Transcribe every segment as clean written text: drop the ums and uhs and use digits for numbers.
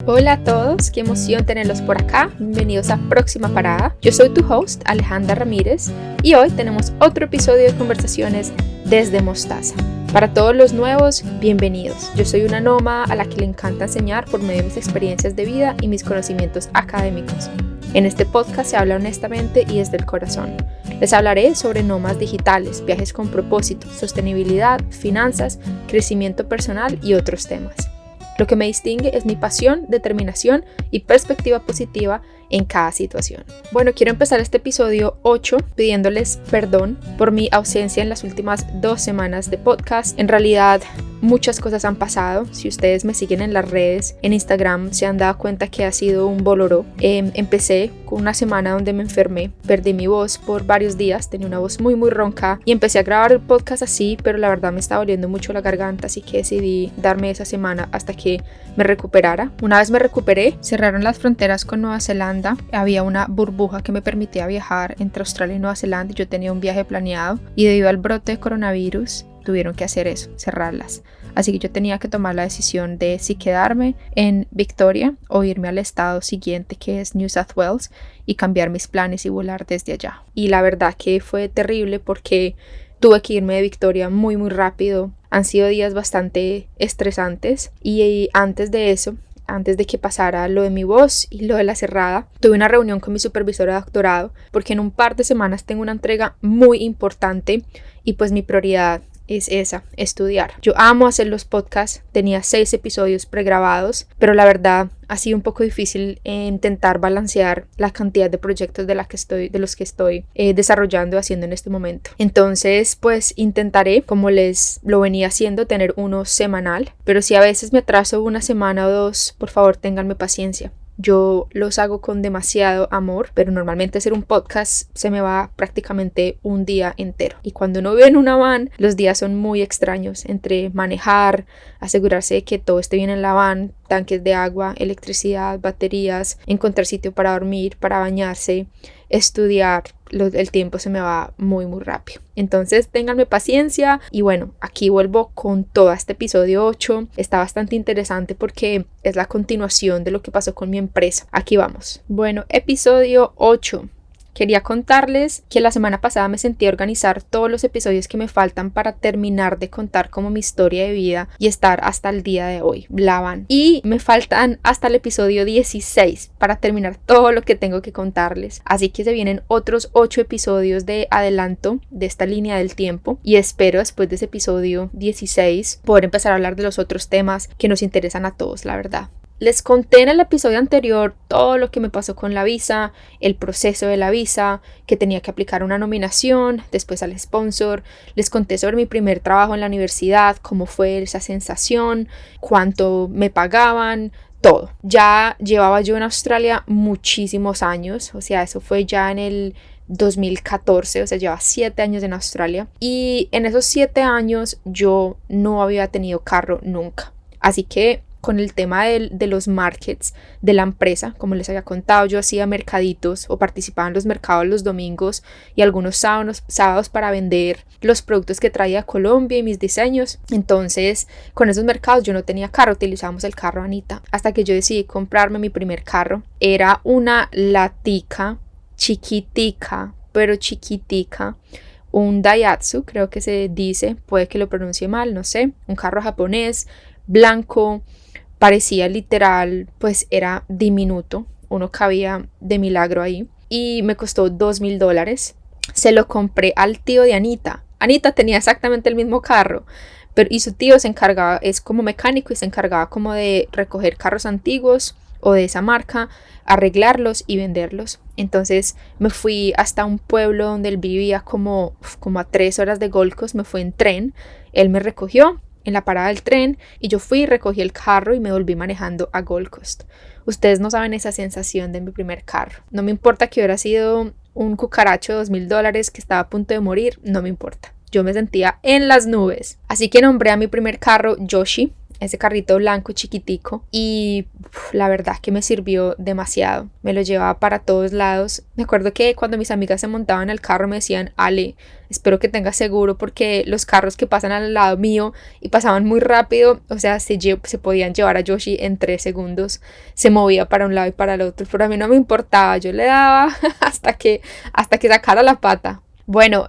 Hola a todos, qué emoción tenerlos por acá. Bienvenidos a Próxima Parada. Yo soy tu host, Alejandra Ramírez, y hoy tenemos otro episodio de conversaciones desde Mostaza. Para todos los nuevos, bienvenidos. Yo soy una nómada a la que le encanta enseñar por medio de mis experiencias de vida y mis conocimientos académicos. En este podcast se habla honestamente y desde el corazón. Les hablaré sobre nómadas digitales, viajes con propósito, sostenibilidad, finanzas, crecimiento personal y otros temas. Lo que me distingue es mi pasión, determinación y perspectiva positiva en cada situación. Bueno, quiero empezar este episodio 8 pidiéndoles perdón por mi ausencia en las últimas 2 semanas de podcast. En realidad, muchas cosas han pasado. Si ustedes me siguen en las redes, en Instagram, se han dado cuenta que ha sido un boloró. Empecé con una semana donde me enfermé, perdí mi voz por varios días, tenía una voz muy ronca y empecé a grabar el podcast así, pero la verdad me estaba doliendo mucho la garganta, así que decidí darme esa semana hasta que me recuperara. Una vez me recuperé, cerraron las fronteras con Nueva Zelanda. Había una burbuja que me permitía viajar entre Australia y Nueva Zelanda y yo tenía un viaje planeado y debido al brote de coronavirus tuvieron que hacer eso, cerrarlas. Así que yo tenía que tomar la decisión de si quedarme en Victoria o irme al estado siguiente, que es New South Wales, y cambiar mis planes y volar desde allá. Y la verdad que fue terrible porque tuve que irme de Victoria muy rápido. Han sido días bastante estresantes y antes de eso, antes de que pasara lo de mi voz y lo de la cerrada, tuve una reunión con mi supervisora de doctorado porque en un par de semanas tengo una entrega muy importante y pues mi prioridad es esa, estudiar. Yo amo hacer los podcasts, tenía 6 episodios pregrabados, pero la verdad ha sido un poco difícil intentar balancear la cantidad de proyectos de los que estoy desarrollando y haciendo en este momento. Entonces, pues intentaré, como les lo venía haciendo, tener uno semanal, pero si a veces me atraso una semana o 2, por favor, ténganme paciencia. Yo los hago con demasiado amor, pero normalmente hacer un podcast se me va prácticamente un día entero. Y cuando uno vive en una van, los días son muy extraños, entre manejar, asegurarse de que todo esté bien en la van, tanques de agua, electricidad, baterías, encontrar sitio para dormir, para bañarse, estudiar. El tiempo se me va muy rápido. Entonces ténganme paciencia y bueno, aquí vuelvo con todo este episodio 8. Está bastante interesante porque es la continuación de lo que pasó con mi empresa. Aquí vamos. Bueno, episodio 8. Quería contarles que la semana pasada me sentí a organizar todos los episodios que me faltan para terminar de contar como mi historia de vida y estar hasta el día de hoy, la van. Y me faltan hasta el episodio 16 para terminar todo lo que tengo que contarles. Así que se vienen otros 8 episodios de adelanto de esta línea del tiempo y espero después de ese episodio 16 poder empezar a hablar de los otros temas que nos interesan a todos, la verdad. Les conté en el episodio anterior todo lo que me pasó con la visa, el proceso de la visa, que tenía que aplicar una nominación, después al sponsor. Les conté sobre mi primer trabajo en la universidad, cómo fue esa sensación, cuánto me pagaban, todo. Ya llevaba yo en Australia muchísimos años, o sea, eso fue ya en el 2014, o sea, lleva 7 años en Australia. Y en esos 7 años yo no había tenido carro nunca. Así que con el tema de los markets de la empresa, como les había contado, yo hacía mercaditos o participaba en los mercados los domingos y algunos sábados para vender los productos que traía a Colombia y mis diseños. Entonces, con esos mercados yo no tenía carro, utilizábamos el carro Anita, hasta que yo decidí comprarme mi primer carro. Era una Latica chiquitica, pero chiquitica, un Daihatsu, creo que se dice, puede que lo pronuncie mal, no sé, un carro japonés, blanco. Parecía literal, pues era diminuto, uno cabía de milagro ahí y me costó $2,000. Se lo compré al tío de Anita. Anita tenía exactamente el mismo carro, y su tío se encargaba, es como mecánico y se encargaba como de recoger carros antiguos o de esa marca, arreglarlos y venderlos. Entonces me fui hasta un pueblo donde él vivía como a 3 horas de Gold Coast, me fui en tren, él me recogió en la parada del tren y yo fui, recogí el carro y me volví manejando a Gold Coast. Ustedes no saben esa sensación de mi primer carro. No me importa que hubiera sido un cucaracho de $2,000 que estaba a punto de morir, no me importa. Yo me sentía en las nubes. Así que nombré a mi primer carro Yoshi. ese carrito blanco chiquitico, y la verdad que me sirvió demasiado. Me lo llevaba para todos lados. Me acuerdo que cuando mis amigas se montaban al carro me decían: Ale, espero que tengas seguro, porque los carros que pasan al lado mío y pasaban muy rápido, o sea, se podían llevar a Yoshi en 3 segundos. Se movía para un lado y para el otro, pero a mí no me importaba, yo le daba hasta que sacara la pata. Bueno,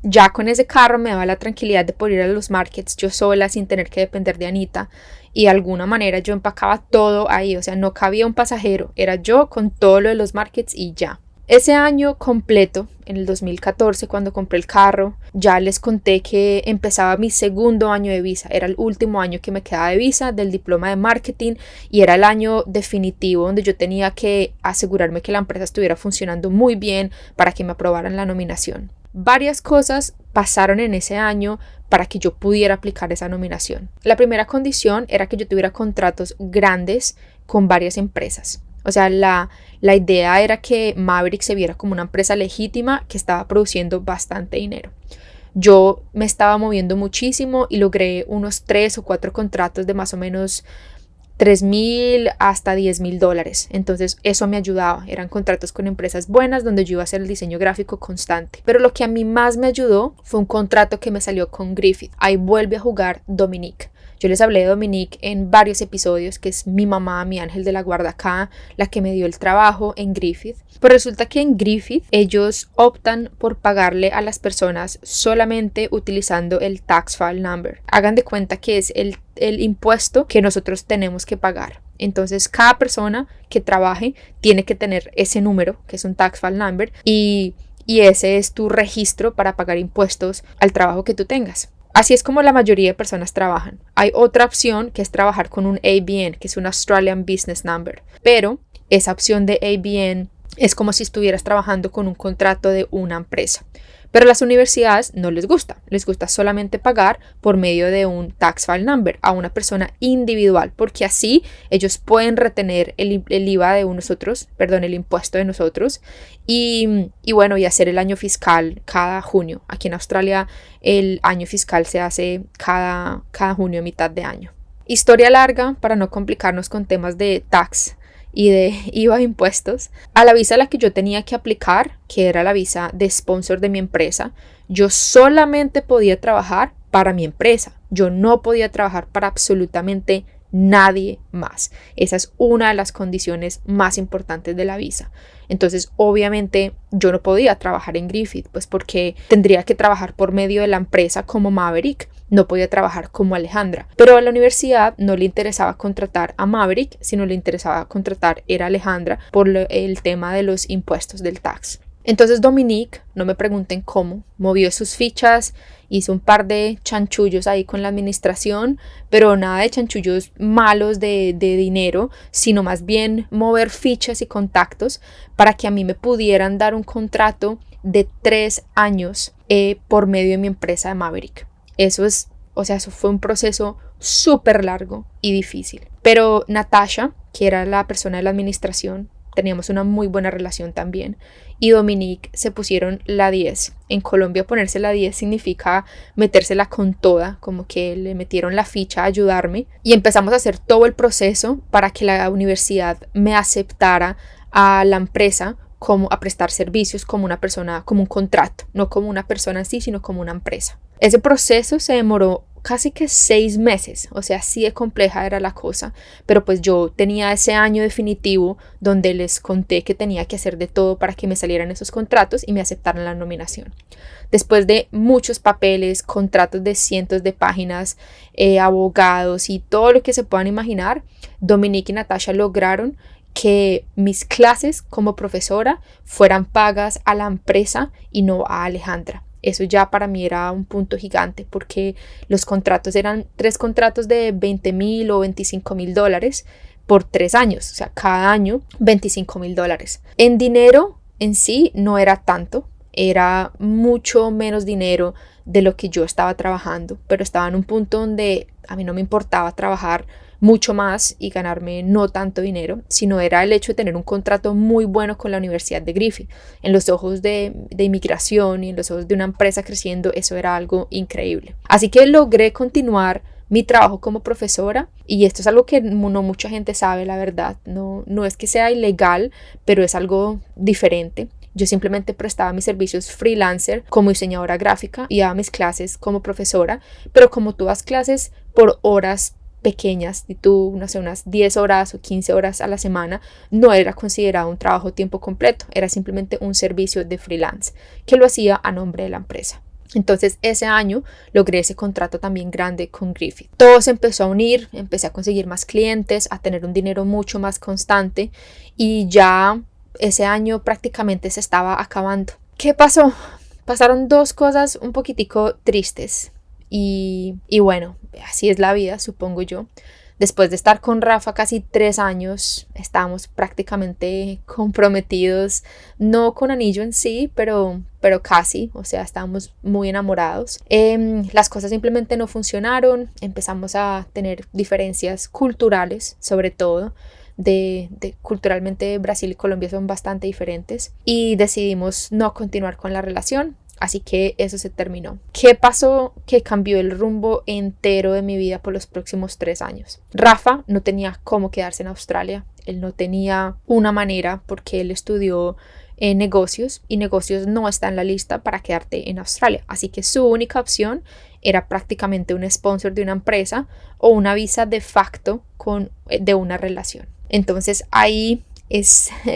ya con ese carro me daba la tranquilidad de poder ir a los markets yo sola sin tener que depender de Anita, y de alguna manera yo empacaba todo ahí, o sea, no cabía un pasajero, era yo con todo lo de los markets y ya. Ese año completo, en el 2014, cuando compré el carro, ya les conté que empezaba mi segundo año de visa. Era el último año que me quedaba de visa del diploma de marketing y era el año definitivo donde yo tenía que asegurarme que la empresa estuviera funcionando muy bien para que me aprobaran la nominación. Varias cosas pasaron en ese año para que yo pudiera aplicar esa nominación. La primera condición era que yo tuviera contratos grandes con varias empresas. O sea, la idea era que Maverick se viera como una empresa legítima que estaba produciendo bastante dinero. Yo me estaba moviendo muchísimo y logré unos 3 o 4 contratos de más o menos $3,000 hasta $10,000. Entonces eso me ayudaba. Eran contratos con empresas buenas donde yo iba a hacer el diseño gráfico constante. Pero lo que a mí más me ayudó fue un contrato que me salió con Griffith. Ahí vuelve a jugar Dominique. Yo les hablé de Dominique en varios episodios, que es mi mamá, mi ángel de la guarda acá, la que me dio el trabajo en Griffith. Pero resulta que en Griffith ellos optan por pagarle a las personas solamente utilizando el tax file number. Hagan de cuenta que es el impuesto que nosotros tenemos que pagar. Entonces cada persona que trabaje tiene que tener ese número, que es un tax file number, y ese es tu registro para pagar impuestos al trabajo que tú tengas. Así es como la mayoría de personas trabajan. Hay otra opción que es trabajar con un ABN, que es un Australian Business Number. Pero esa opción de ABN es como si estuvieras trabajando con un contrato de una empresa. Pero a las universidades no les gusta solamente pagar por medio de un tax file number a una persona individual, porque así ellos pueden retener el IVA de nosotros, el impuesto de nosotros, y bueno, y hacer el año fiscal cada junio. Aquí en Australia el año fiscal se hace cada junio, mitad de año. Historia larga para no complicarnos con temas de tax y de IVA de impuestos. A la visa a la que yo tenía que aplicar, que era la visa de sponsor de mi empresa, yo solamente podía trabajar para mi empresa. Yo no podía trabajar para absolutamente nadie más. Esa es una de las condiciones más importantes de la visa. Entonces, obviamente, yo no podía trabajar en Griffith, pues porque tendría que trabajar por medio de la empresa como Maverick. No podía trabajar como Alejandra. Pero a la universidad no le interesaba contratar a Maverick, sino le interesaba contratar a Alejandra por el tema de los impuestos del tax. Entonces Dominique, no me pregunten cómo, movió sus fichas, hizo un par de chanchullos ahí con la administración, pero nada de chanchullos malos de dinero, sino más bien mover fichas y contactos para que a mí me pudieran dar un contrato de 3 años por medio de mi empresa de Maverick. Eso fue un proceso súper largo y difícil. Pero Natasha, que era la persona de la administración, teníamos una muy buena relación también, y Dominique se pusieron la 10. En Colombia ponerse la 10 significa metérsela con toda, como que le metieron la ficha a ayudarme, y empezamos a hacer todo el proceso para que la universidad me aceptara a la empresa como a prestar servicios como una persona, como un contrato, no como una persona en sí, sino como una empresa. Ese proceso se demoró casi que 6 meses, o sea, así de compleja era la cosa, pero pues yo tenía ese año definitivo donde les conté que tenía que hacer de todo para que me salieran esos contratos y me aceptaran la nominación. Después de muchos papeles, contratos de cientos de páginas, abogados y todo lo que se puedan imaginar, Dominique y Natasha lograron que mis clases como profesora fueran pagas a la empresa y no a Alejandra. Eso ya para mí era un punto gigante porque los contratos eran 3 contratos de $20,000 o $25,000 por 3 años, o sea, cada año $25,000. En dinero en sí no era tanto, era mucho menos dinero de lo que yo estaba trabajando, pero estaba en un punto donde a mí no me importaba trabajar mucho más y ganarme no tanto dinero, sino era el hecho de tener un contrato muy bueno con la Universidad de Griffith. En los ojos de inmigración y en los ojos de una empresa creciendo, eso era algo increíble. Así que logré continuar mi trabajo como profesora, y esto es algo que no mucha gente sabe, la verdad, no es que sea ilegal, pero es algo diferente. Yo simplemente prestaba mis servicios freelancer como diseñadora gráfica y daba mis clases como profesora, pero como tú das clases por horas pequeñas, y tú, no sé, unas 10 horas o 15 horas a la semana, no era considerado un trabajo a tiempo completo, era simplemente un servicio de freelance que lo hacía a nombre de la empresa. Entonces ese año logré ese contrato también grande con Griffith. Todo se empezó a unir, empecé a conseguir más clientes, a tener un dinero mucho más constante, y ya ese año prácticamente se estaba acabando. ¿Qué pasó? Pasaron dos cosas un poquitico tristes y bueno, así es la vida, supongo yo. Después de estar con Rafa casi 3 años, estábamos prácticamente comprometidos, no con anillo en sí, pero casi, o sea, estábamos muy enamorados. Las cosas simplemente no funcionaron, empezamos a tener diferencias culturales, sobre todo. Culturalmente Brasil y Colombia son bastante diferentes, y decidimos no continuar con la relación. Así que eso se terminó. ¿Qué pasó? Que cambió el rumbo entero de mi vida por los próximos 3 años. Rafa no tenía cómo quedarse en Australia. Él no tenía una manera, porque él estudió negocios, y negocios no está en la lista para quedarte en Australia. Así que su única opción era prácticamente un sponsor de una empresa o una visa de facto de una relación. Entonces ahí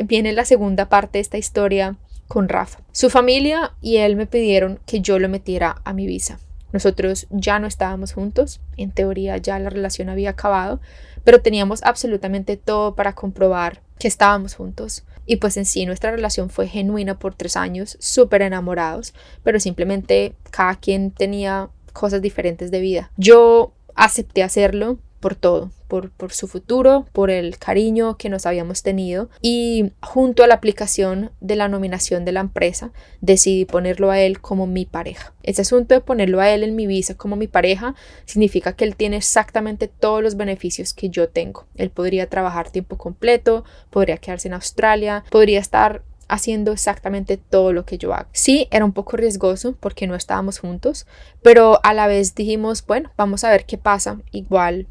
viene la segunda parte de esta historia con Rafa. Su familia y él me pidieron que yo lo metiera a mi visa. Nosotros ya no estábamos juntos, en teoría ya la relación había acabado, pero teníamos absolutamente todo para comprobar que estábamos juntos. Y pues en sí nuestra relación fue genuina por 3 años, súper enamorados, pero simplemente cada quien tenía cosas diferentes de vida. Yo acepté hacerlo por todo, por su futuro, por el cariño que nos habíamos tenido, y junto a la aplicación de la nominación de la empresa decidí ponerlo a él como mi pareja. Ese asunto de ponerlo a él en mi visa como mi pareja significa que él tiene exactamente todos los beneficios que yo tengo. Él podría trabajar tiempo completo, podría quedarse en Australia, podría estar haciendo exactamente todo lo que yo hago. Sí, era un poco riesgoso porque no estábamos juntos, pero a la vez dijimos, bueno, vamos a ver qué pasa. Igual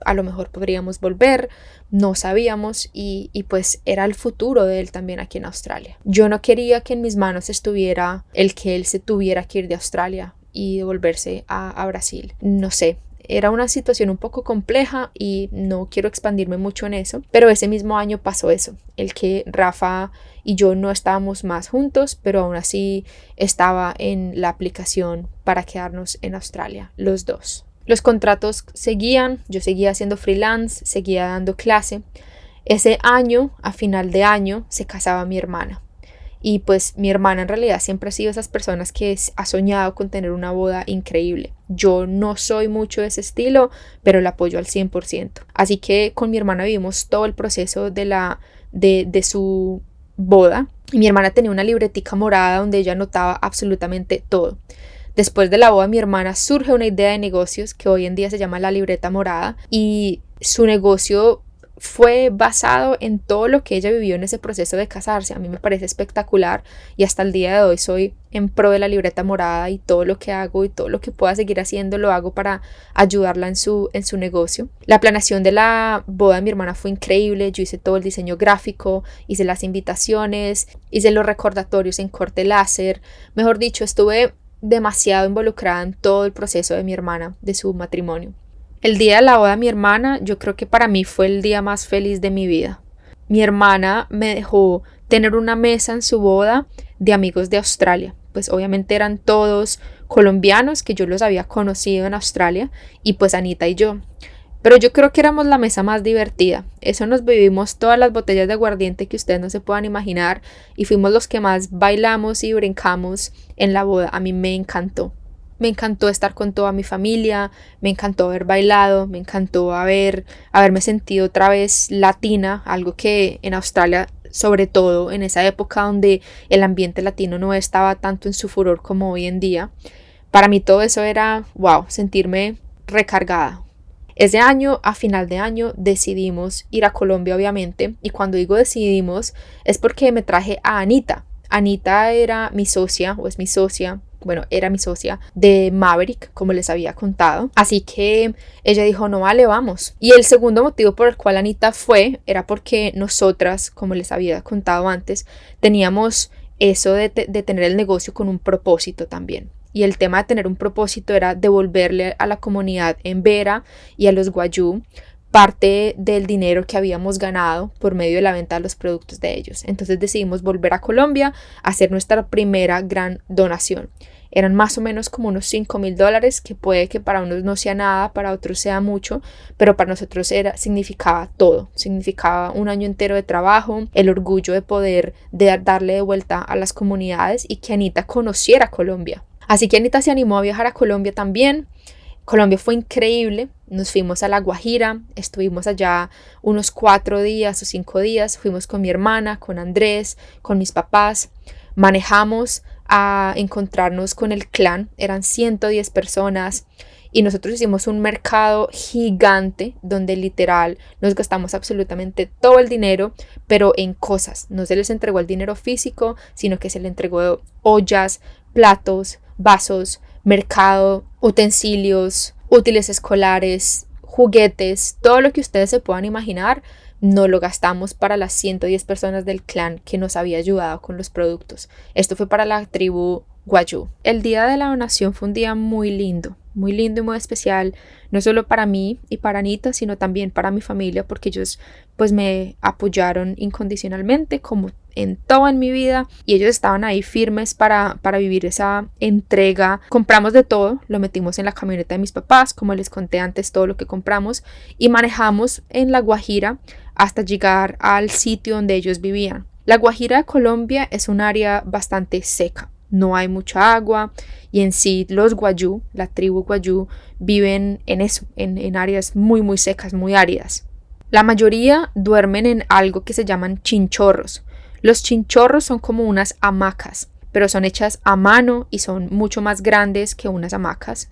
a lo mejor podríamos volver, no sabíamos, y pues era el futuro de él también aquí en Australia. Yo no quería que en mis manos estuviera el que él se tuviera que ir de Australia y devolverse a Brasil. No sé. Era una situación un poco compleja y no quiero expandirme mucho en eso, pero ese mismo año pasó eso, el que Rafa y yo no estábamos más juntos, pero aún así estaba en la aplicación para quedarnos en Australia, los dos. Los contratos seguían, yo seguía haciendo freelance, seguía dando clase. Ese año, a final de año, se casaba mi hermana. Y pues mi hermana en realidad siempre ha sido esas personas que ha soñado con tener una boda increíble. Yo no soy mucho de ese estilo, pero la apoyo al 100%. Así que con mi hermana vivimos todo el proceso de su boda. Y mi hermana tenía una libretica morada donde ella anotaba absolutamente todo. Después de la boda, mi hermana surge una idea de negocios que hoy en día se llama La Libreta Morada, y su negocio fue basado en todo lo que ella vivió en ese proceso de casarse. A mí me parece espectacular, y hasta el día de hoy soy en pro de la libreta morada, y todo lo que hago y todo lo que pueda seguir haciendo lo hago para ayudarla en su negocio. La planeación de la boda de mi hermana fue increíble. Yo hice todo el diseño gráfico, hice las invitaciones, hice los recordatorios en corte láser. Mejor dicho, estuve demasiado involucrada en todo el proceso de mi hermana, de su matrimonio. El día de la boda de mi hermana, yo creo que para mí fue el día más feliz de mi vida. Mi hermana me dejó tener una mesa en su boda de amigos de Australia. Pues obviamente eran todos colombianos que yo los había conocido en Australia, y pues Anita y yo. Pero yo creo que éramos la mesa más divertida. Eso nos bebimos todas las botellas de aguardiente que ustedes no se puedan imaginar, y fuimos los que más bailamos y brincamos en la boda. A mí me encantó. Me encantó estar con toda mi familia, me encantó haber bailado, me encantó haberme sentido otra vez latina, algo que en Australia, sobre todo en esa época donde el ambiente latino no estaba tanto en su furor como hoy en día, para mí todo eso era, wow, sentirme recargada. Ese año, a final de año, decidimos ir a Colombia, obviamente, y cuando digo decidimos es porque me traje a Anita. Anita era mi socia, o es mi socia, bueno, era mi socia de Maverick, como les había contado. Así que ella dijo, no vale, vamos. Y el segundo motivo por el cual Anita fue era porque nosotras, como les había contado antes, teníamos eso de tener el negocio con un propósito también. Y el tema de tener un propósito era devolverle a la comunidad en Vera y a los Wayuu parte del dinero que habíamos ganado por medio de la venta de los productos de ellos. Entonces decidimos volver a Colombia a hacer nuestra primera gran donación. Eran más o menos como unos $5,000, que puede que para unos no sea nada, para otros sea mucho, pero para nosotros significaba todo. Significaba un año entero de trabajo, el orgullo de poder darle de vuelta a las comunidades y que Anita conociera Colombia. Así que Anita se animó a viajar a Colombia también. Colombia fue increíble, nos fuimos a La Guajira, estuvimos allá unos 4 días o 5 días, fuimos con mi hermana, con Andrés, con mis papás, manejamos a encontrarnos con el clan, eran 110 personas y nosotros hicimos un mercado gigante donde literal nos gastamos absolutamente todo el dinero, pero en cosas, no se les entregó el dinero físico, sino que se le entregó ollas, platos, vasos, mercado, utensilios, útiles escolares, juguetes, todo lo que ustedes se puedan imaginar, no lo gastamos para las 110 personas del clan que nos había ayudado con los productos. Esto fue para la tribu Wayuu. El día de la donación fue un día muy lindo y muy especial, no solo para mí y para Anita, sino también para mi familia, porque ellos pues me apoyaron incondicionalmente como en todo en mi vida y ellos estaban ahí firmes para vivir esa entrega. Compramos de todo, lo metimos en la camioneta de mis papás, como les conté antes todo lo que compramos, y manejamos en La Guajira hasta llegar al sitio donde ellos vivían. La Guajira de Colombia es un área bastante seca. No hay mucha agua y en sí los Wayuu, la tribu Wayuu, viven en eso, en áreas muy muy secas, muy áridas. La mayoría duermen en algo que se llaman chinchorros. Los chinchorros son como unas hamacas, pero son hechas a mano y son mucho más grandes que unas hamacas.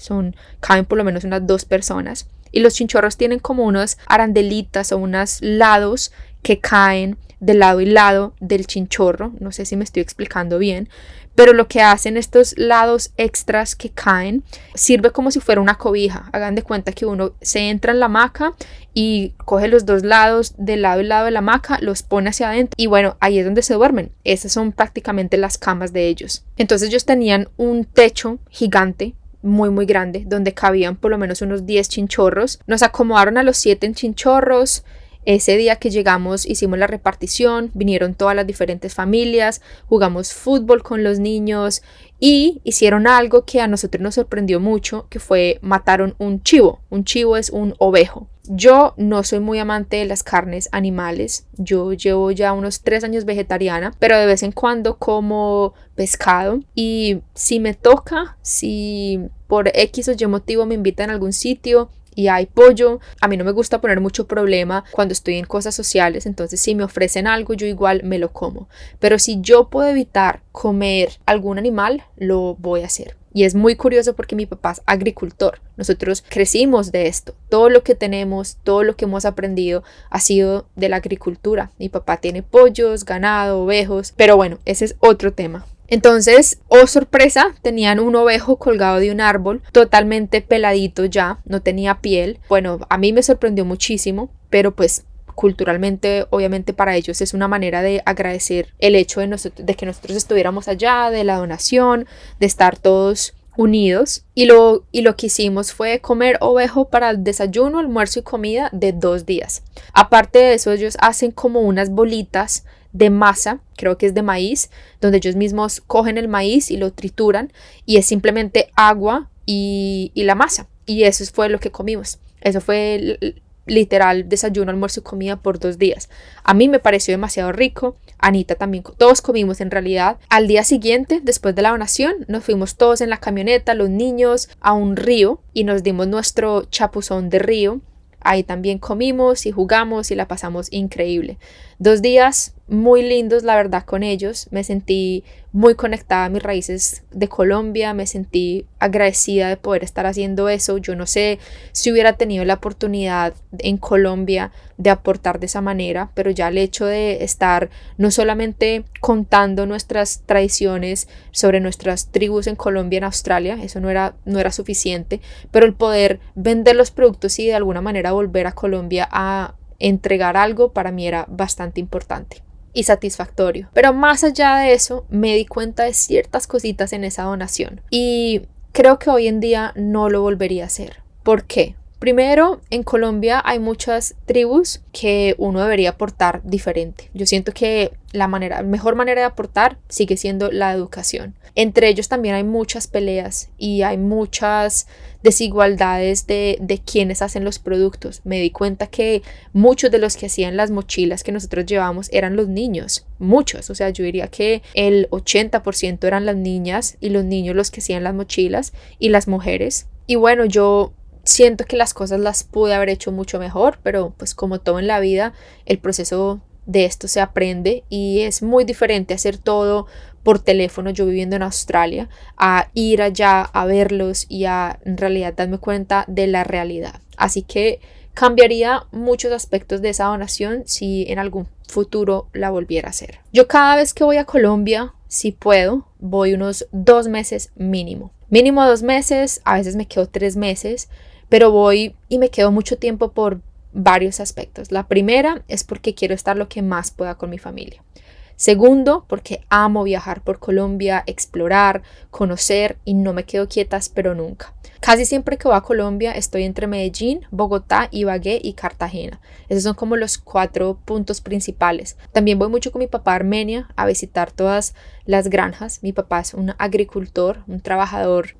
Caben por lo menos unas 2 personas. Y los chinchorros tienen como unos arandelitas o unos lados que caen de lado y lado del chinchorro. No sé si me estoy explicando bien, pero lo que hacen estos lados extras que caen sirve como si fuera una cobija. Hagan de cuenta que uno se entra en la hamaca y coge los 2 lados del lado y lado de la hamaca, los pone hacia adentro y bueno, ahí es donde se duermen. Esas son prácticamente las camas de ellos. Entonces ellos tenían un techo gigante, muy muy grande, donde cabían por lo menos unos 10 chinchorros. Nos acomodaron a los 7 en chinchorros. Ese día que llegamos hicimos la repartición, vinieron todas las diferentes familias, jugamos fútbol con los niños y hicieron algo que a nosotros nos sorprendió mucho, que fue mataron un chivo. Un chivo es un ovejo. Yo no soy muy amante de las carnes animales, yo llevo ya unos 3 años vegetariana, pero de vez en cuando como pescado y si me toca, si por X o Y motivo me invitan a algún sitio y hay pollo, a mí no me gusta poner mucho problema cuando estoy en cosas sociales, entonces si me ofrecen algo yo igual me lo como, pero si yo puedo evitar comer algún animal, lo voy a hacer. Y es muy curioso porque mi papá es agricultor. Nosotros crecimos de esto. Todo lo que tenemos, todo lo que hemos aprendido ha sido de la agricultura. Mi papá tiene pollos, ganado, ovejos, pero bueno, ese es otro tema. Entonces, oh sorpresa, tenían un ovejo colgado de un árbol, totalmente peladito ya, no tenía piel. Bueno, a mí me sorprendió muchísimo, pero pues culturalmente, obviamente para ellos es una manera de agradecer el hecho de que nosotros estuviéramos allá, de la donación, de estar todos unidos. Y lo que hicimos fue comer ovejo para el desayuno, almuerzo y comida de 2 días. Aparte de eso, ellos hacen como unas bolitas de masa, creo que es de maíz, donde ellos mismos cogen el maíz y lo trituran y es simplemente agua y la masa. Y eso fue lo que comimos. Eso fue literal desayuno, almuerzo y comida por 2 días. A mí me pareció demasiado rico. Anita también, todos comimos en realidad. Al día siguiente, después de la donación, nos fuimos todos en la camioneta, los niños, a un río y nos dimos nuestro chapuzón de río. Ahí también comimos y jugamos y la pasamos increíble. 2 días muy lindos, la verdad, con ellos. Me sentí muy conectada a mis raíces de Colombia, me sentí agradecida de poder estar haciendo eso. Yo no sé si hubiera tenido la oportunidad en Colombia de aportar de esa manera, pero ya el hecho de estar no solamente contando nuestras tradiciones sobre nuestras tribus en Colombia, en Australia, eso no era suficiente, pero el poder vender los productos y de alguna manera volver a Colombia a entregar algo para mí era bastante importante y satisfactorio. Pero más allá de eso, me di cuenta de ciertas cositas en esa donación y creo que hoy en día no lo volvería a hacer. ¿Por qué? Primero, en Colombia hay muchas tribus que uno debería aportar diferente. Yo siento que la mejor manera de aportar sigue siendo la educación. Entre ellos también hay muchas peleas y hay muchas desigualdades de quienes hacen los productos. Me di cuenta que muchos de los que hacían las mochilas que nosotros llevábamos eran los niños, muchos, o sea, yo diría que el 80% eran las niñas y los niños los que hacían las mochilas y las mujeres. Y bueno, yo siento que las cosas las pude haber hecho mucho mejor, pero pues como todo en la vida, el proceso de esto se aprende y es muy diferente hacer todo por teléfono, yo viviendo en Australia, a ir allá a verlos y a en realidad darme cuenta de la realidad. Así que cambiaría muchos aspectos de esa donación si en algún futuro la volviera a hacer. Yo cada vez que voy a Colombia, si puedo, voy unos 2 meses mínimo. Mínimo 2 meses, a veces me quedo 3 meses, pero voy y me quedo mucho tiempo por varios aspectos. La primera es porque quiero estar lo que más pueda con mi familia. Segundo, porque amo viajar por Colombia, explorar, conocer y no me quedo quietas, pero nunca. Casi siempre que voy a Colombia estoy entre Medellín, Bogotá, Ibagué y Cartagena. Esos son como los 4 puntos principales. También voy mucho con mi papá a Armenia a visitar todas las granjas. Mi papá es un agricultor, un trabajador,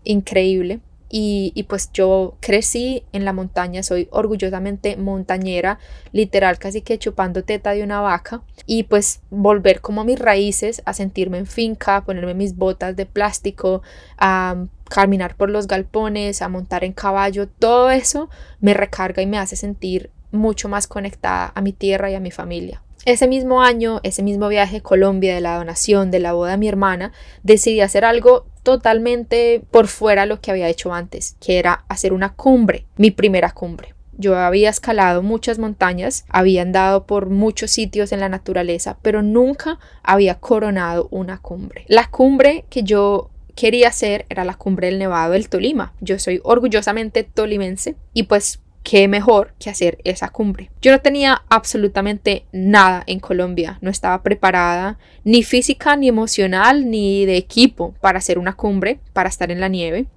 increíble. Y pues yo crecí en la montaña, soy orgullosamente montañera, literal casi que chupando teta de una vaca, y pues volver como a mis raíces, a sentirme en finca, ponerme mis botas de plástico, a caminar por los galpones, a montar en caballo, todo eso me recarga y me hace sentir mucho más conectada a mi tierra y a mi familia. Ese mismo año, ese mismo viaje a Colombia de la donación, de la boda de mi hermana, decidí hacer algo totalmente por fuera de lo que había hecho antes, que era hacer una cumbre, mi primera cumbre. Yo había escalado muchas montañas, había andado por muchos sitios en la naturaleza, pero nunca había coronado una cumbre. La cumbre que yo quería hacer era la cumbre del Nevado del Tolima. Yo soy orgullosamente tolimense y pues qué mejor que hacer esa cumbre. Yo no tenía absolutamente nada en Colombia, no estaba preparada ni física, ni emocional, ni de equipo para hacer una cumbre, para estar en la nieve.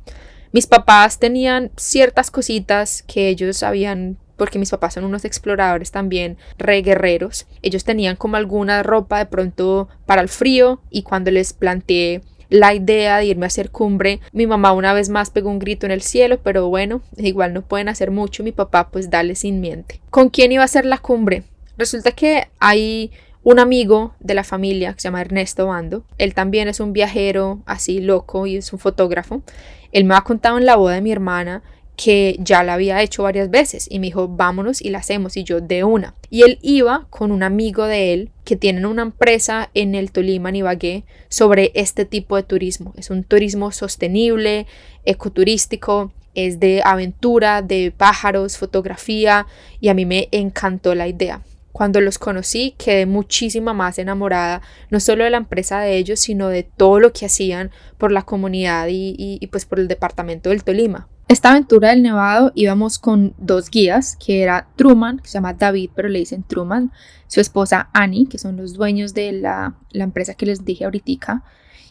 Mis papás tenían ciertas cositas que ellos sabían, porque mis papás son unos exploradores también, re guerreros. Ellos tenían como alguna ropa de pronto para el frío y cuando les planteé la idea de irme a hacer cumbre, mi mamá una vez más pegó un grito en el cielo, pero bueno, igual no pueden hacer mucho, mi papá pues dale sin miente. ¿Con quién iba a hacer la cumbre? Resulta que hay un amigo de la familia que se llama Ernesto Bando, él también es un viajero así loco y es un fotógrafo. Él me ha contado en la boda de mi hermana que ya la había hecho varias veces y me dijo vámonos y la hacemos, y yo de una. Y él iba con un amigo de él que tienen una empresa en el Tolima, en Ibagué, sobre este tipo de turismo. Es un turismo sostenible, ecoturístico, es de aventura, de pájaros, fotografía, y a mí me encantó la idea. Cuando los conocí quedé muchísima más enamorada, no solo de la empresa de ellos, sino de todo lo que hacían por la comunidad y pues por el departamento del Tolima. Esta aventura del Nevado íbamos con 2 guías, que era Truman, que se llama David, pero le dicen Truman, su esposa Annie, que son los dueños de la empresa que les dije ahorita.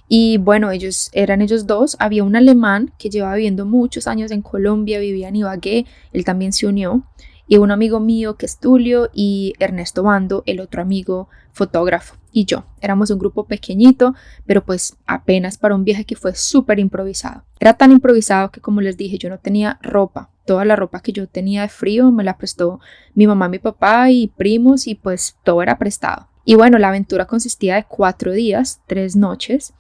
Y bueno, ellos 2. Había un alemán que llevaba viviendo muchos años en Colombia, vivía en Ibagué, él también se unió. Y un amigo mío que es Tulio y Ernesto Bando, el otro amigo fotógrafo, y yo. Éramos un grupo pequeñito, pero pues apenas para un viaje que fue súper improvisado. Era tan improvisado que, como les dije, yo no tenía ropa. Toda la ropa que yo tenía de frío me la prestó mi mamá, mi papá y primos, y pues todo era prestado. Y bueno, la aventura consistía de 4 días, 3 noches.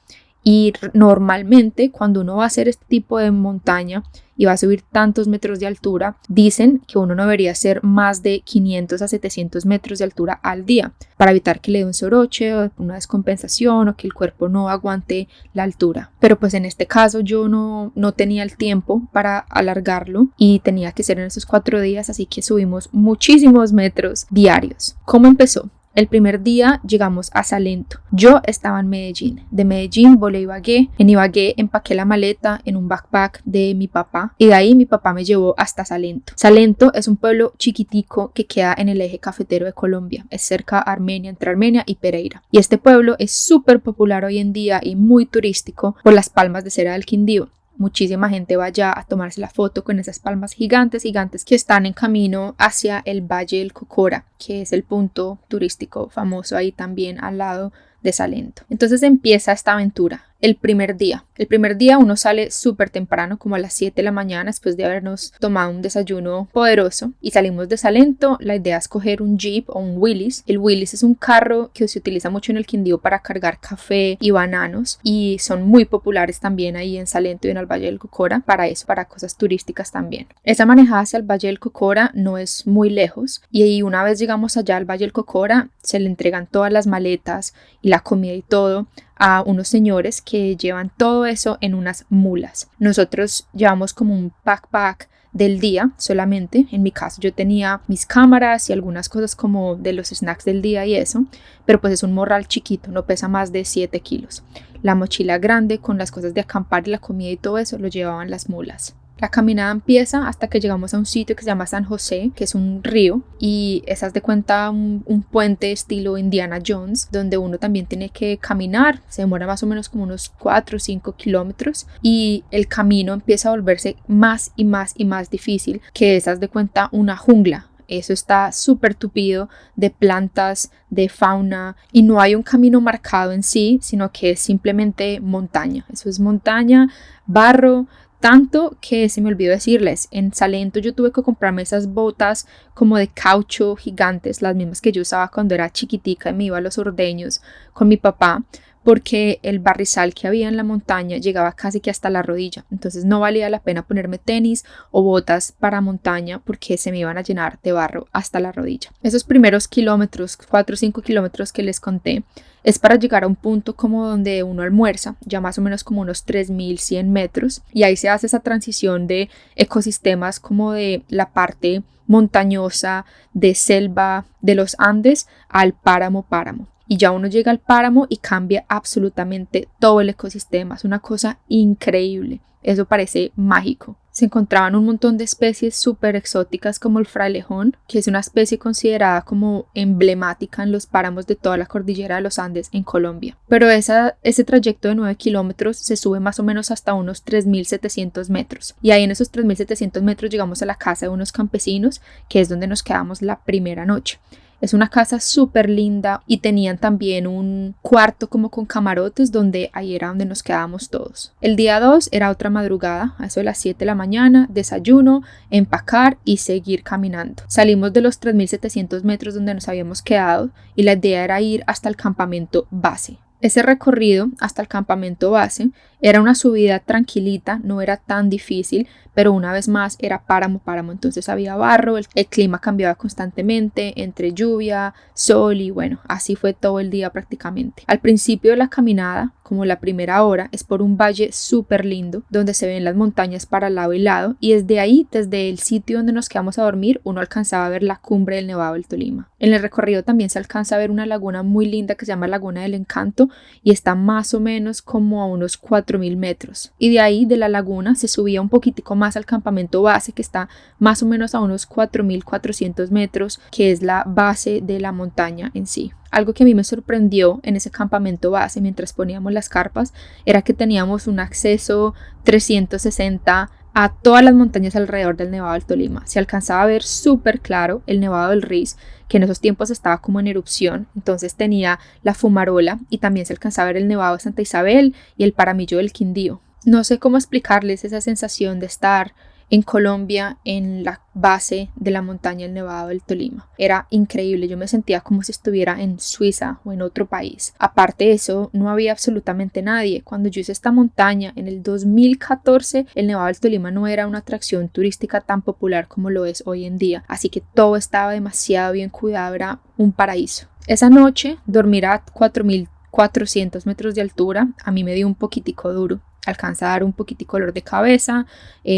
Y normalmente cuando uno va a hacer este tipo de montaña y va a subir tantos metros de altura, dicen que uno no debería hacer más de 500 a 700 metros de altura al día para evitar que le dé un soroche o una descompensación o que el cuerpo no aguante la altura. Pero pues en este caso yo no tenía el tiempo para alargarlo y tenía que ser en esos 4 días, así que subimos muchísimos metros diarios. ¿Cómo empezó? El primer día llegamos a Salento. Yo estaba en Medellín. De Medellín volé a Ibagué. En Ibagué empaqué la maleta en un backpack de mi papá y de ahí mi papá me llevó hasta Salento. Salento es un pueblo chiquitico que queda en el eje cafetero de Colombia. Es cerca a Armenia, entre Armenia y Pereira. Y este pueblo es súper popular hoy en día y muy turístico por las palmas de cera del Quindío. Muchísima gente va allá a tomarse la foto con esas palmas gigantes que están en camino hacia el Valle del Cocora, que es el punto turístico famoso ahí también al lado de Salento. Entonces empieza esta aventura. El primer día uno sale súper temprano, como a las 7 de la mañana, después de habernos tomado un desayuno poderoso, y salimos de Salento. La idea es coger un Jeep o un Willys. El Willys es un carro que se utiliza mucho en el Quindío para cargar café y bananos y son muy populares también ahí en Salento y en el Valle del Cocora para eso, para cosas turísticas también. Esa manejada hacia el Valle del Cocora no es muy lejos y ahí una vez llegamos allá al Valle del Cocora se le entregan todas las maletas y la comida y todo a unos señores que llevan todo eso en unas mulas. Nosotros llevamos como un backpack del día solamente. En mi caso yo tenía mis cámaras y algunas cosas como de los snacks del día y eso, pero pues es un morral chiquito, no pesa más de 7 kilos. La mochila grande con las cosas de acampar y la comida y todo eso lo llevaban las mulas. La caminada empieza hasta que llegamos a un sitio que se llama San José, que es un río, y es, haz de cuenta, un puente estilo Indiana Jones, donde uno también tiene que caminar. Se demora más o menos como unos 4 o 5 kilómetros y el camino empieza a volverse más y más y más difícil, que es, haz de cuenta, una jungla. Eso está súper tupido de plantas, de fauna, y no hay un camino marcado en sí, sino que es simplemente montaña. Eso es montaña, barro. Tanto que se me olvidó decirles, en Salento yo tuve que comprarme esas botas como de caucho gigantes, las mismas que yo usaba cuando era chiquitica y me iba a los ordeños con mi papá, porque el barrizal que había en la montaña llegaba casi que hasta la rodilla. Entonces no valía la pena ponerme tenis o botas para montaña porque se me iban a llenar de barro hasta la rodilla. Esos primeros kilómetros, 4 o 5 kilómetros que les conté, es para llegar a un punto como donde uno almuerza, ya más o menos como unos 3.100 metros, y ahí se hace esa transición de ecosistemas como de la parte montañosa, de selva, de los Andes, al páramo. Y ya uno llega al páramo y cambia absolutamente todo el ecosistema. Es una cosa increíble. Eso parece mágico. Se encontraban un montón de especies súper exóticas como el frailejón, que es una especie considerada como emblemática en los páramos de toda la cordillera de los Andes en Colombia. Pero ese trayecto de 9 kilómetros se sube más o menos hasta unos 3.700 metros. Y ahí en esos 3.700 metros llegamos a la casa de unos campesinos, que es donde nos quedamos la primera noche. Es una casa súper linda y tenían también un cuarto como con camarotes donde ahí era donde nos quedábamos todos. El día 2 era otra madrugada, a eso de las 7 de la mañana, desayuno, empacar y seguir caminando. Salimos de los 3.700 metros donde nos habíamos quedado y la idea era ir hasta el campamento base. Ese recorrido hasta el campamento base era una subida tranquilita, no era tan difícil, pero una vez más era páramo, entonces había barro, el clima cambiaba constantemente entre lluvia, sol y bueno, así fue todo el día prácticamente. Al principio de la caminada, como la primera hora, es por un valle súper lindo donde se ven las montañas para lado y lado, y desde ahí, desde el sitio donde nos quedamos a dormir, uno alcanzaba a ver la cumbre del Nevado del Tolima. En el recorrido también se alcanza a ver una laguna muy linda que se llama Laguna del Encanto y está más o menos como a unos 4.000 metros. Y de ahí, de la laguna, se subía un poquitico más al campamento base, que está más o menos a unos 4.400 metros, que es la base de la montaña en sí. Algo que a mí me sorprendió en ese campamento base mientras poníamos las carpas era que teníamos un acceso 360 a todas las montañas alrededor del Nevado del Tolima. Se alcanzaba a ver súper claro el Nevado del Riz, que en esos tiempos estaba como en erupción, entonces tenía la fumarola, y también se alcanzaba a ver el Nevado de Santa Isabel y el Paramillo del Quindío. No sé cómo explicarles esa sensación de estar en Colombia, en la base de la montaña del Nevado del Tolima. Era increíble, yo me sentía como si estuviera en Suiza o en otro país. Aparte de eso, no había absolutamente nadie. Cuando yo hice esta montaña en el 2014, el Nevado del Tolima no era una atracción turística tan popular como lo es hoy en día, así que todo estaba demasiado bien cuidado, era un paraíso. Esa noche, dormir a 4.400 metros de altura, a mí me dio un poquitico duro. Alcanza a dar un poquitico dolor de cabeza,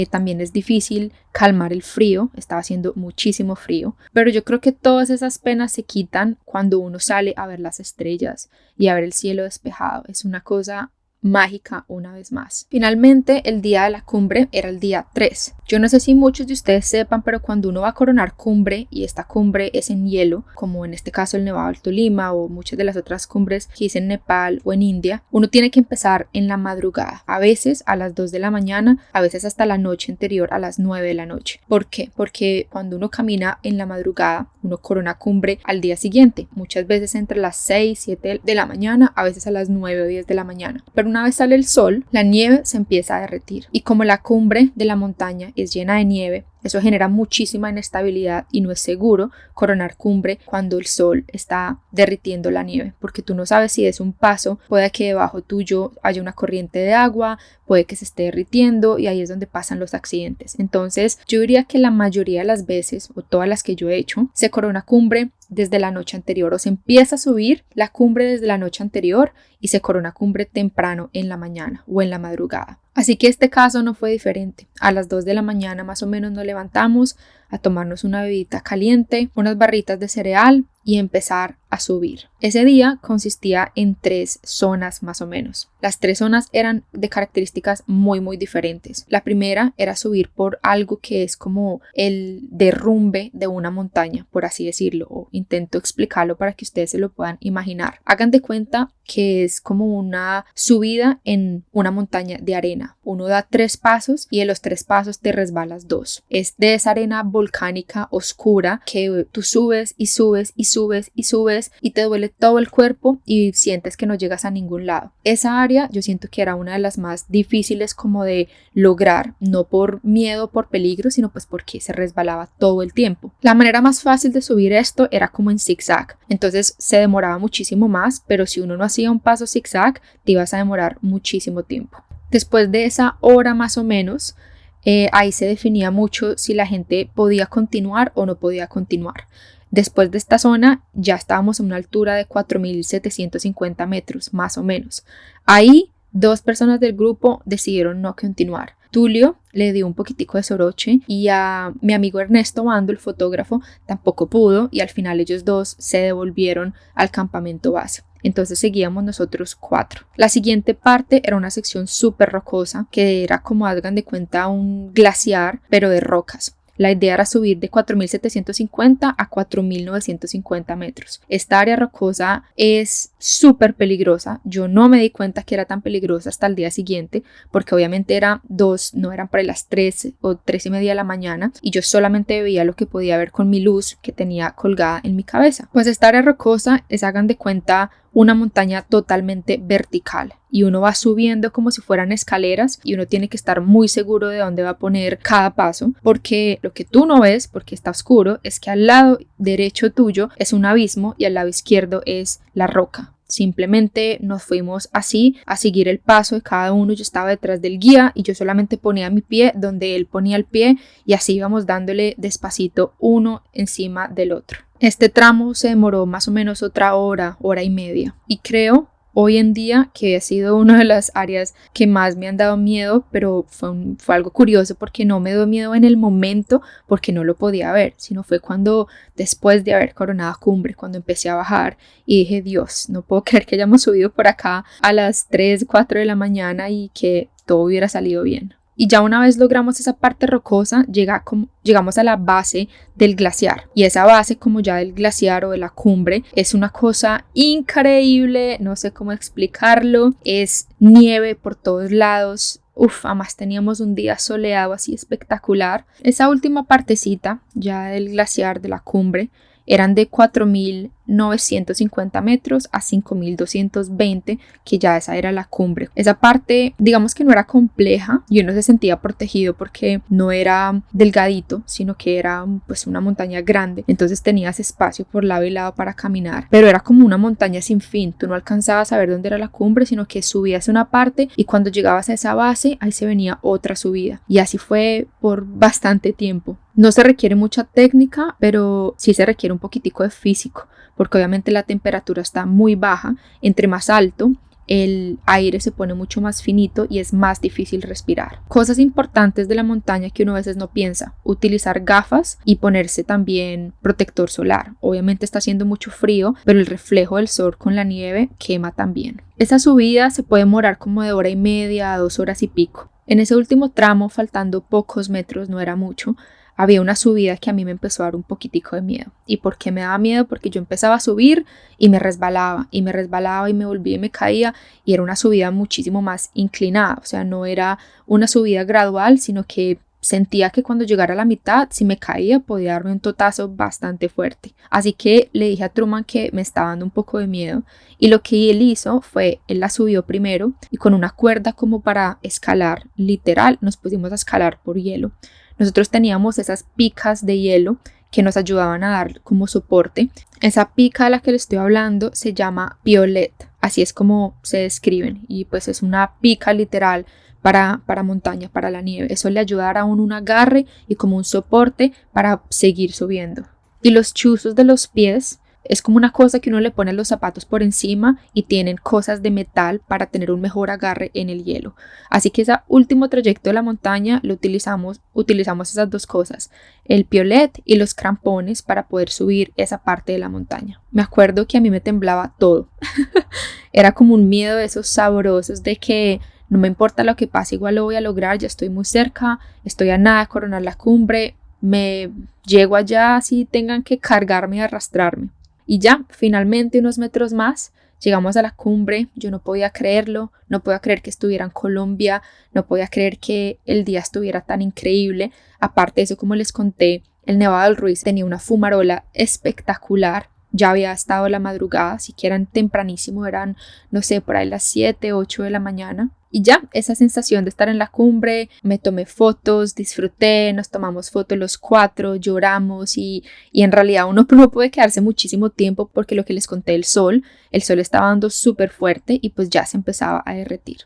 también es difícil calmar el frío, estaba haciendo muchísimo frío, pero yo creo que todas esas penas se quitan cuando uno sale a ver las estrellas y a ver el cielo despejado. Es una cosa mágica una vez más. Finalmente, el día de la cumbre era el día 3. Yo no sé si muchos de ustedes sepan, pero cuando uno va a coronar cumbre y esta cumbre es en hielo, como en este caso el Nevado del Tolima o muchas de las otras cumbres que hice en Nepal o en India, uno tiene que empezar en la madrugada, a veces a las 2 de la mañana, a veces hasta la noche anterior a las 9 de la noche. ¿Por qué? Porque cuando uno camina en la madrugada, uno corona cumbre al día siguiente, muchas veces entre las 6, 7 de la mañana, a veces a las 9 o 10 de la mañana. Pero una vez sale el sol, la nieve se empieza a derretir y como la cumbre de la montaña es llena de nieve, eso genera muchísima inestabilidad y no es seguro coronar cumbre cuando el sol está derritiendo la nieve, porque tú no sabes si es un paso, puede que debajo tuyo haya una corriente de agua, puede que se esté derritiendo y ahí es donde pasan los accidentes. Entonces yo diría que la mayoría de las veces, o todas las que yo he hecho, se corona cumbre desde la noche anterior, o se empieza a subir la cumbre desde la noche anterior y se corona cumbre temprano en la mañana o en la madrugada. Así que este caso no fue diferente. A las 2 de la mañana más o menos nos levantamos a tomarnos una bebida caliente, unas barritas de cereal y empezar a subir. Ese día consistía en 3 zonas más o menos. Las 3 zonas eran de características muy diferentes. La primera era subir por algo que es como el derrumbe de una montaña, por así decirlo, o intento explicarlo para que ustedes se lo puedan imaginar. Hagan de cuenta que es como una subida en una montaña de arena. Uno da 3 pasos y de los 3 pasos te resbalas 2. Es de esa arena volcánica oscura que tú subes y subes y subes y subes y te duele todo el cuerpo y sientes que no llegas a ningún lado. Esa área yo siento que era una de las más difíciles como de lograr, no por miedo, por peligro, sino pues porque se resbalaba todo el tiempo. La manera más fácil de subir esto era como en zigzag, entonces se demoraba muchísimo más, pero si uno no hacía un paso zigzag te ibas a demorar muchísimo tiempo. Después de esa hora más o menos, ahí se definía mucho si la gente podía continuar o no podía continuar. Después de esta zona ya estábamos a una altura de 4.750 metros más o menos. Ahí 2 personas del grupo decidieron no continuar. Tulio le dio un poquitico de soroche y a mi amigo Ernesto Bando, el fotógrafo, tampoco pudo y al final ellos 2 se devolvieron al campamento base. Entonces seguíamos nosotros 4. La siguiente parte era una sección súper rocosa que era como hagan de cuenta un glaciar pero de rocas. La idea era subir de 4.750 a 4.950 metros. Esta área rocosa es súper peligrosa. Yo no me di cuenta que era tan peligrosa hasta el día siguiente, porque obviamente no eran para las 3 o 3:30 de la mañana y yo solamente veía lo que podía ver con mi luz que tenía colgada en mi cabeza. Pues esta área rocosa es, hagan de cuenta, una montaña totalmente vertical y uno va subiendo como si fueran escaleras y uno tiene que estar muy seguro de dónde va a poner cada paso, porque lo que tú no ves, porque está oscuro, es que al lado derecho tuyo es un abismo y al lado izquierdo es la roca. Simplemente nos fuimos así a seguir el paso de cada uno. Yo estaba detrás del guía y yo solamente ponía mi pie donde él ponía el pie y así íbamos dándole despacito uno encima del otro. Este tramo se demoró más o menos otra hora y media y creo hoy en día que ha sido una de las áreas que más me han dado miedo, pero fue algo curioso porque no me dio miedo en el momento porque no lo podía ver, sino fue cuando después de haber coronado cumbre, cuando empecé a bajar y dije, Dios, no puedo creer que hayamos subido por acá a las 3, 4 de la mañana y que todo hubiera salido bien. Y ya una vez logramos esa parte rocosa, llegamos a la base del glaciar. Y esa base, como ya del glaciar o de la cumbre, es una cosa increíble, no sé cómo explicarlo. Es nieve por todos lados. Además teníamos un día soleado así espectacular. Esa última partecita ya del glaciar, de la cumbre, eran de 4.000 5.950 metros a 5.220, que ya esa era la cumbre. Esa parte, digamos que no era compleja y uno se sentía protegido porque no era delgadito, sino que era pues una montaña grande, entonces tenías espacio por lado y lado para caminar, pero era como una montaña sin fin. Tú no alcanzabas a ver dónde era la cumbre, sino que subías una parte y cuando llegabas a esa base, ahí se venía otra subida, y así fue por bastante tiempo. No se requiere mucha técnica, pero sí se requiere un poquitico de físico, porque obviamente la temperatura está muy baja. Entre más alto, el aire se pone mucho más finito y es más difícil respirar. Cosas importantes de la montaña que uno a veces no piensa: utilizar gafas y ponerse también protector solar. Obviamente está haciendo mucho frío, pero el reflejo del sol con la nieve quema también. Esa subida se puede demorar como de 1:30 a 2 horas y pico. En ese último tramo, faltando pocos metros, no era mucho, había una subida que a mí me empezó a dar un poquitico de miedo. ¿Y por qué me daba miedo? Porque yo empezaba a subir y me resbalaba y me volvía y me caía, y era una subida muchísimo más inclinada. O sea, no era una subida gradual, sino que sentía que cuando llegara a la mitad, si me caía, podía darme un totazo bastante fuerte. Así que le dije a Truman que me estaba dando un poco de miedo, y lo que él hizo fue, él la subió primero y con una cuerda como para escalar, literal, nos pusimos a escalar por hielo. Nosotros teníamos esas picas de hielo que nos ayudaban a dar como soporte. Esa pica a la que le estoy hablando se llama piolet, así es como se describen, y pues es una pica literal para montaña, para la nieve. Eso le ayuda a dar a uno un agarre y como un soporte para seguir subiendo. Y los chuzos de los pies es como una cosa que uno le pone los zapatos por encima y tienen cosas de metal para tener un mejor agarre en el hielo. Así que ese último trayecto de la montaña lo utilizamos esas dos cosas, el piolet y los crampones, para poder subir esa parte de la montaña. Me acuerdo que a mí me temblaba todo. Era como un miedo de esos sabrosos de que no me importa lo que pase, igual lo voy a lograr, ya estoy muy cerca, estoy a nada de coronar la cumbre, me llego allá si tengan que cargarme y arrastrarme. Y ya, finalmente, unos metros más, llegamos a la cumbre. Yo no podía creerlo, no podía creer que estuviera en Colombia, no podía creer que el día estuviera tan increíble. Aparte de eso, como les conté, el Nevado del Ruiz tenía una fumarola espectacular. Ya había estado la madrugada, así que eran tempranísimo, eran, no sé, por ahí las 7, 8 de la mañana. Y ya, esa sensación de estar en la cumbre, me tomé fotos, disfruté, nos tomamos fotos los 4, lloramos y en realidad uno no puede quedarse muchísimo tiempo porque lo que les conté, el sol estaba dando súper fuerte y pues ya se empezaba a derretir.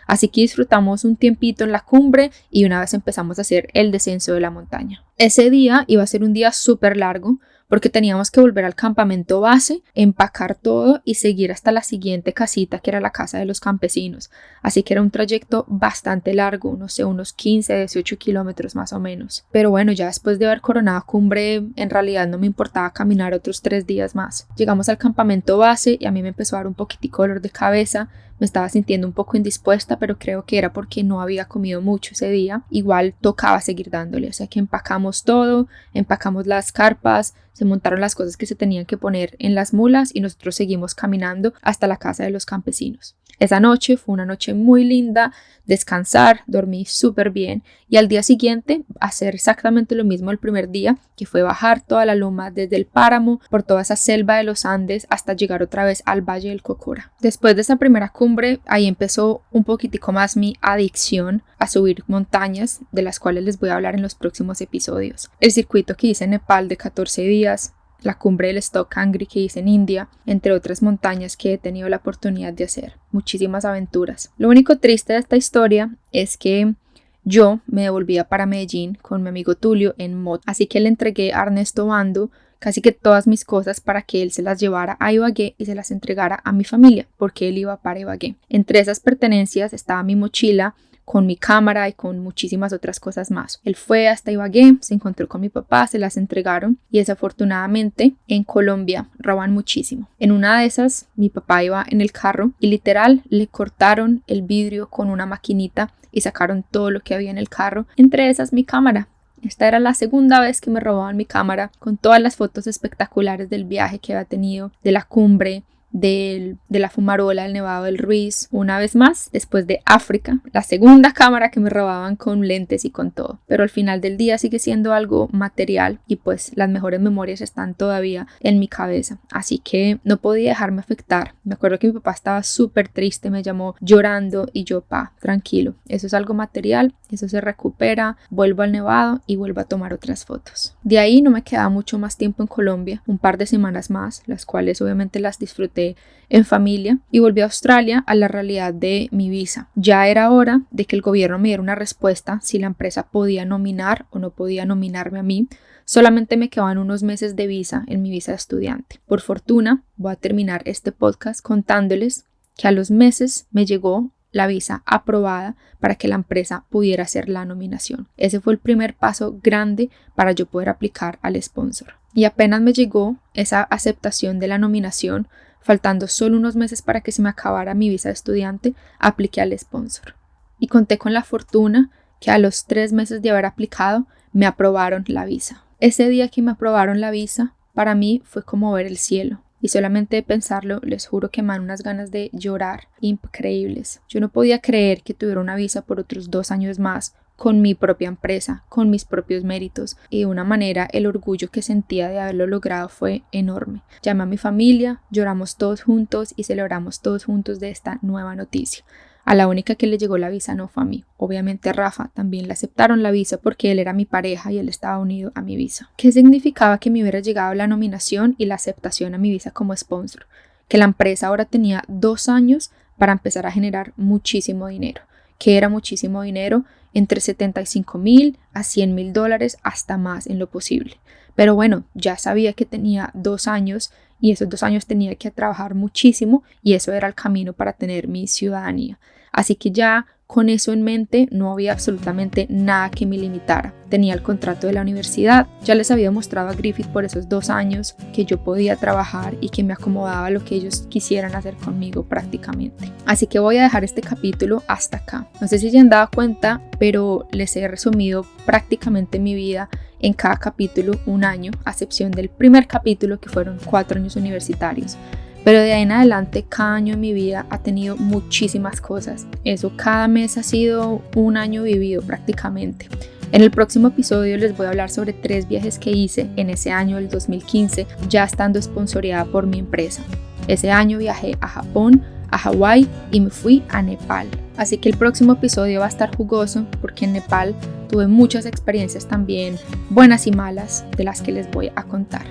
Así que disfrutamos un tiempito en la cumbre y una vez empezamos a hacer el descenso de la montaña. Ese día iba a ser un día súper largo porque teníamos que volver al campamento base, empacar todo y seguir hasta la siguiente casita, que era la casa de los campesinos. Así que era un trayecto bastante largo, no sé, unos 15, 18 kilómetros más o menos. Pero bueno, ya después de haber coronado cumbre, en realidad no me importaba caminar otros 3 días más. Llegamos al campamento base y a mí me empezó a dar un poquitico de dolor de cabeza. Me estaba sintiendo un poco indispuesta, pero creo que era porque no había comido mucho ese día. Igual tocaba seguir dándole, o sea que empacamos todo, empacamos las carpas, se montaron las cosas que se tenían que poner en las mulas y nosotros seguimos caminando hasta la casa de los campesinos. Esa noche fue una noche muy linda, descansar, dormí súper bien y al día siguiente hacer exactamente lo mismo el primer día, que fue bajar toda la loma desde el páramo por toda esa selva de los Andes hasta llegar otra vez al Valle del Cocora. Después de esa primera cumbre, ahí empezó un poquitico más mi adicción a subir montañas, de las cuales les voy a hablar en los próximos episodios. El circuito que hice en Nepal de 14 días, la cumbre del Stock Angry que hice en India, entre otras montañas que he tenido la oportunidad de hacer. Muchísimas aventuras. Lo único triste de esta historia es que yo me devolvía para Medellín con mi amigo Tulio en moto, así que le entregué a Ernesto Bando casi que todas mis cosas para que él se las llevara a Ibagué y se las entregara a mi familia, porque él iba para Ibagué. Entre esas pertenencias estaba mi mochila con mi cámara y con muchísimas otras cosas más. Él fue hasta Ibagué, se encontró con mi papá, se las entregaron y desafortunadamente en Colombia roban muchísimo. En una de esas mi papá iba en el carro y literal le cortaron el vidrio con una maquinita y sacaron todo lo que había en el carro, entre esas mi cámara. Esta era la segunda vez que me robaban mi cámara, con todas las fotos espectaculares del viaje que había tenido, de la cumbre, de la fumarola del Nevado del Ruiz, una vez más, después de África, la segunda cámara que me robaban con lentes y con todo. Pero al final del día sigue siendo algo material y pues las mejores memorias están todavía en mi cabeza. Así que no podía dejarme afectar. Me acuerdo que mi papá estaba súper triste, me llamó llorando y yo, tranquilo, eso es algo material, eso se recupera, vuelvo al Nevado y vuelvo a tomar otras fotos. De ahí no me quedaba mucho más tiempo en Colombia, un par de semanas más, las cuales obviamente las disfruté en familia, y volví a Australia a la realidad de mi visa. Ya era hora de que el gobierno me diera una respuesta si la empresa podía nominar o no podía nominarme a mí. Solamente me quedaban unos meses de visa en mi visa de estudiante. Por fortuna, voy a terminar este podcast contándoles que a los meses me llegó la visa aprobada para que la empresa pudiera hacer la nominación. Ese fue el primer paso grande para yo poder aplicar al sponsor. Y apenas me llegó esa aceptación de la nominación, faltando solo unos meses para que se me acabara mi visa de estudiante, apliqué al sponsor. Y conté con la fortuna que a los 3 meses de haber aplicado, me aprobaron la visa. Ese día que me aprobaron la visa, para mí fue como ver el cielo. Y solamente de pensarlo, les juro que me dan unas ganas de llorar increíbles. Yo no podía creer que tuviera una visa por otros 2 años más, con mi propia empresa, con mis propios méritos, y de una manera el orgullo que sentía de haberlo logrado fue enorme. Llamé a mi familia, lloramos todos juntos y celebramos todos juntos de esta nueva noticia. A la única que le llegó la visa no fue a mí. Obviamente a Rafa también le aceptaron la visa porque él era mi pareja y él estaba unido a mi visa. ¿Qué significaba que me hubiera llegado la nominación y la aceptación a mi visa como sponsor? Que la empresa ahora tenía 2 años para empezar a generar muchísimo dinero. ¿Qué era muchísimo dinero? Entre $75,000 a $100,000 hasta más en lo posible. Pero bueno, ya sabía que tenía 2 años y esos 2 años tenía que trabajar muchísimo y eso era el camino para tener mi ciudadanía. Así que ya con eso en mente no había absolutamente nada que me limitara. Tenía el contrato de la universidad, ya les había mostrado a Griffith por esos 2 años que yo podía trabajar y que me acomodaba a lo que ellos quisieran hacer conmigo prácticamente. Así que voy a dejar este capítulo hasta acá. No sé si se han dado cuenta, pero les he resumido prácticamente mi vida en cada capítulo 1 año, a excepción del primer capítulo que fueron 4 años universitarios. Pero de ahí en adelante, cada año en mi vida ha tenido muchísimas cosas. Eso, cada mes ha sido un año vivido prácticamente. En el próximo episodio les voy a hablar sobre 3 viajes que hice en ese año del 2015, ya estando sponsoreada por mi empresa. Ese año viajé a Japón, a Hawái y me fui a Nepal. Así que el próximo episodio va a estar jugoso porque en Nepal tuve muchas experiencias también, buenas y malas, de las que les voy a contar.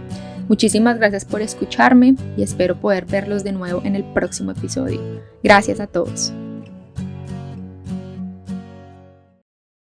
Muchísimas gracias por escucharme y espero poder verlos de nuevo en el próximo episodio. Gracias a todos.